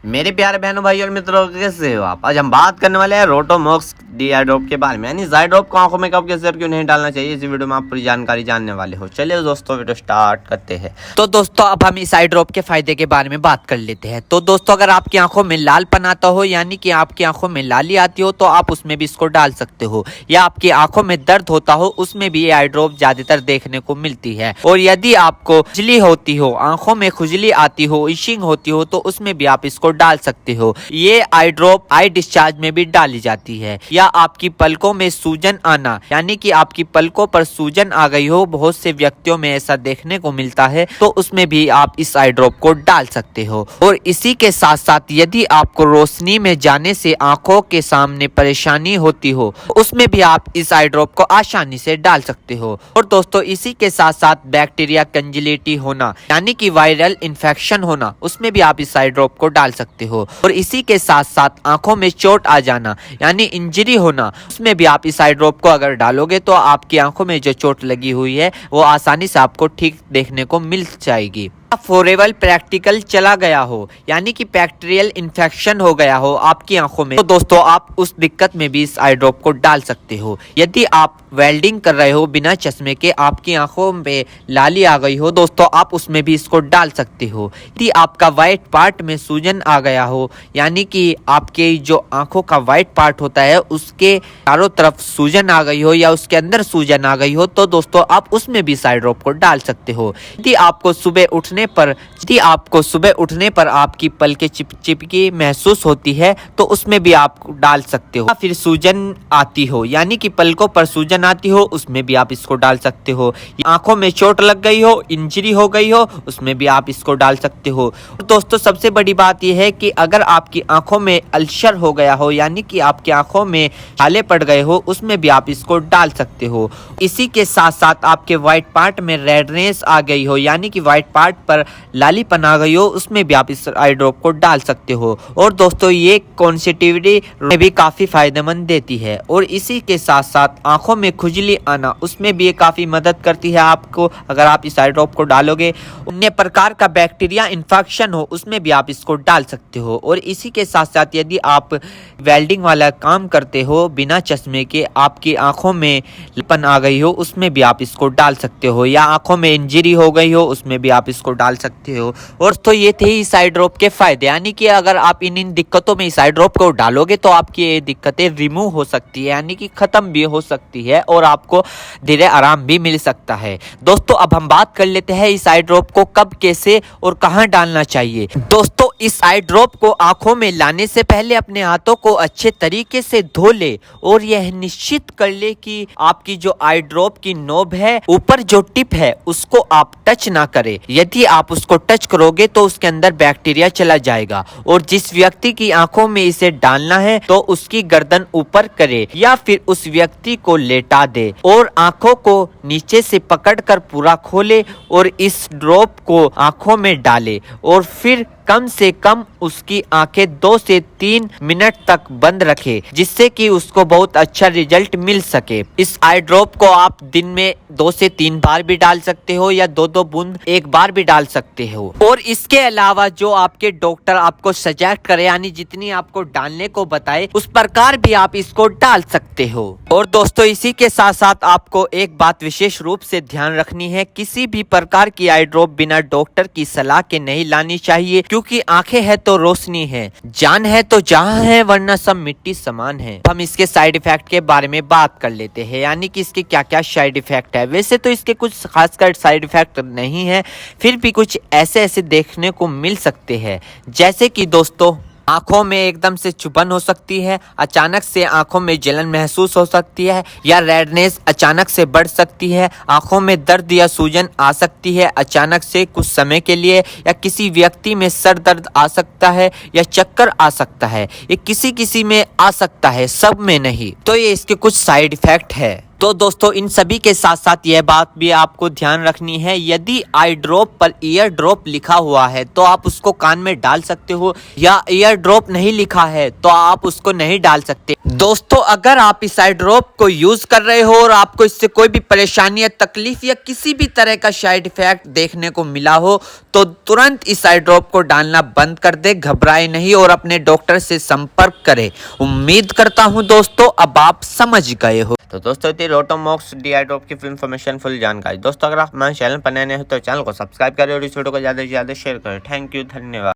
मेरे प्यारे बहनों भाई और मित्रों, कैसे हो आप। आज हम बात करने वाले हैं रोटोमॉक्स डी आई ड्रॉप के बारे में, यानी आई ड्रॉप को आंखों में कब कैसे और क्यों नहीं डालना चाहिए। इस वीडियो में आप पूरी जानकारी जानने वाले हो। चलिए दोस्तों वीडियो स्टार्ट करते हैं। तो दोस्तों अब हम इस आई ड्रॉप के फायदे के बारे में बात कर लेते हैं। तो दोस्तों अगर आपकी आंखों में लालपन आता हो, यानी कि आपकी आंखों में लाली आती हो, तो आप उसमें भी इसको डाल सकते हो। या आपकी आंखों में दर्द होता हो, उसमें भी ये आई ड्रॉप ज्यादातर देखने को मिलती है। और यदि आपको खुजली होती हो, आंखों में खुजली आती हो, इशिंग होती हो, तो उसमें भी आप इसको डाल सकते हो। ये आई ड्रॉप आई डिस्चार्ज में भी डाली जाती है। या आपकी पलकों में सूजन आना, यानी कि आपकी पलकों पर सूजन आ गई हो, बहुत से व्यक्तियों में ऐसा देखने को मिलता है, तो उसमें भी आप इस आई ड्रॉप को डाल सकते हो। और इसी के साथ साथ यदि आपको रोशनी में जाने से आंखों के सामने परेशानी होती हो, उसमें भी आप इस आई ड्रॉप को आसानी से डाल सकते हो। और दोस्तों इसी के साथ साथ बैक्टीरिया कंजिलिटी होना, यानी कि वायरल इन्फेक्शन होना, उसमें भी आप इस आई ड्रॉप को डाल सकते हो। और इसी के साथ साथ आंखों में चोट आ जाना, यानी इंजरी होना, उसमें भी आप इस आई ड्रॉप को अगर डालोगे तो आपकी आंखों में जो चोट लगी हुई है वो आसानी से आपको ठीक देखने को मिल जाएगी। फोरेबल प्रैक्टिकल चला गया हो, यानी कि बैक्टीरियल इन्फेक्शन हो गया हो आपकी आंखों में, तो दोस्तों आप उस दिक्कत में भी इस आई ड्रॉप को डाल सकते हो। यदि आप वेल्डिंग कर रहे हो बिना चश्मे के, आपकी आंखों में लाली आ गई हो, दोस्तों आप उसमें भी इसको डाल सकते हो। यदि आपका व्हाइट पार्ट में सूजन आ गया हो, यानी कि आपके जो आंखों का व्हाइट पार्ट होता है उसके चारों तरफ सूजन आ गई हो या उसके अंदर सूजन आ गई हो, तो दोस्तों आप उसमें भी इस आई ड्रॉप को डाल सकते हो। यदि आपको सुबह उठने पर आपकी पलकें चिपचिपकी महसूस होती है, तो उसमें भी आप डाल सकते हो। फिर सूजन आती हो, यानी कि पलकों पर सूजन आती हो, उसमें भी आप इसको डाल सकते हो। आंखों में चोट लग गई हो, इंजरी हो गई हो, उसमें भी आप इसको डाल सकते हो। और दोस्तों सबसे बड़ी बात यह है कि अगर आपकी आंखों में अल्सर हो गया हो, यानी कि आपकी आंखों में छाले पड़ गए हो, उसमें भी आप इसको डाल सकते हो। इसी के साथ साथ आपके व्हाइट पार्ट में रेडनेस आ गई हो, यानी कि व्हाइट पार्ट पर लालीपन आ गई हो, उसमें भी आप इस आई ड्रॉप को डाल सकते हो। और दोस्तों ये कॉन्सेटिविटी में भी काफी फायदेमंद देती है। और इसी के साथ साथ आंखों में खुजली आना, उसमें भी ये काफी मदद करती है आपको। अगर आप इस आई ड्रॉप को डालोगे, अन्य प्रकार का बैक्टीरिया इन्फेक्शन हो, उसमें भी आप इसको डाल सकते हो। और इसी के साथ साथ यदि आप वेल्डिंग वाला काम करते हो बिना चश्मे के, आपकी आंखों में लालीपन आ गई हो, उसमें भी आप इसको डाल सकते हो। या आंखों में इंजरी हो गई हो, उसमें भी आप इसको डाल सकते हो। और तो ये थे इस आई ड्रॉप के फायदे, यानी कि अगर आप इन दिक्कतों में इस आई ड्रॉप को डालोगे तो आपकी ये दिक्कतें रिमूव हो सकती है, यानी कि खत्म भी हो सकती है और आपको धीरे आराम भी मिल सकता है। दोस्तों अब हम बात कर लेते हैं इस आई ड्रॉप को कब, कैसे और कहां डालना चाहिए। दोस्तों इस आई ड्रॉप को आंखों में लाने से पहले अपने हाथों को अच्छे तरीके से धो ले और यह निश्चित कर ले कि आपकी जो आई ड्रॉप की नोब है, ऊपर जो टिप है, उसको आप टच ना करें। यदि आप उसको टच करोगे तो उसके अंदर बैक्टीरिया चला जाएगा। और जिस व्यक्ति की आंखों में इसे डालना है तो उसकी गर्दन ऊपर करे या फिर उस व्यक्ति को लेटा दे और आंखों को नीचे से पकड़कर पूरा खोले और इस ड्रॉप को आंखों में डाले। और फिर कम से कम उसकी आंखें 2 से 3 मिनट तक बंद रखे, जिससे कि उसको बहुत अच्छा रिजल्ट मिल सके। इस आई ड्रॉप को आप दिन में 2 से 3 बार भी डाल सकते हो या 2-2 बूंद एक बार भी डाल सकते हो। और इसके अलावा जो आपके डॉक्टर आपको सजेस्ट करे, यानी जितनी आपको डालने को बताए, उस प्रकार भी आप इसको डाल सकते हो। और दोस्तों इसी के साथ साथ आपको एक बात विशेष रूप से ध्यान रखनी है, किसी भी प्रकार की आई ड्रॉप बिना डॉक्टर की सलाह के नहीं लानी चाहिए, क्योंकि आंखें है तो रोशनी है, जान है तो जहां है, वरना सब मिट्टी समान है। हम इसके साइड इफेक्ट के बारे में बात कर लेते हैं, यानी कि इसके क्या क्या साइड इफेक्ट है। वैसे तो इसके कुछ खासकर साइड इफेक्ट नहीं है, फिर भी कुछ ऐसे देखने को मिल सकते हैं, जैसे कि दोस्तों आंखों में एकदम से चुभन हो सकती है, अचानक से आंखों में जलन महसूस हो सकती है, या रेडनेस अचानक से बढ़ सकती है, आंखों में दर्द या सूजन आ सकती है अचानक से कुछ समय के लिए, या किसी व्यक्ति में सर दर्द आ सकता है या चक्कर आ सकता है। ये किसी किसी में आ सकता है, सब में नहीं। तो ये इसके कुछ साइड इफेक्ट है। तो दोस्तों इन सभी के साथ साथ यह बात भी आपको ध्यान रखनी है, यदि आई ड्रॉप पर ईयर ड्रॉप लिखा हुआ है तो आप उसको कान में डाल सकते हो, या ईयर ड्रॉप नहीं लिखा है तो आप उसको नहीं डाल सकते। दोस्तों अगर आप इस आई ड्रॉप को यूज कर रहे हो और आपको इससे कोई भी परेशानी या तकलीफ या किसी भी तरह का साइड इफेक्ट देखने को मिला हो तो तुरंत इस आई ड्रॉप को डालना बंद कर दे, घबराए नहीं और अपने डॉक्टर से संपर्क करें। उम्मीद करता हूं दोस्तों अब आप समझ गए हो। तो दोस्तों थी रोटोमॉक्स डी आई ड्रॉप की फुल इन्फॉर्मेशन, फुल जानकारी। दोस्तों अगर आप हमारे चैनल पर नए हैं तो चैनल को सब्सक्राइब करें और इस वीडियो को ज़्यादा से ज़्यादा शेयर करें। थैंक यू, धन्यवाद।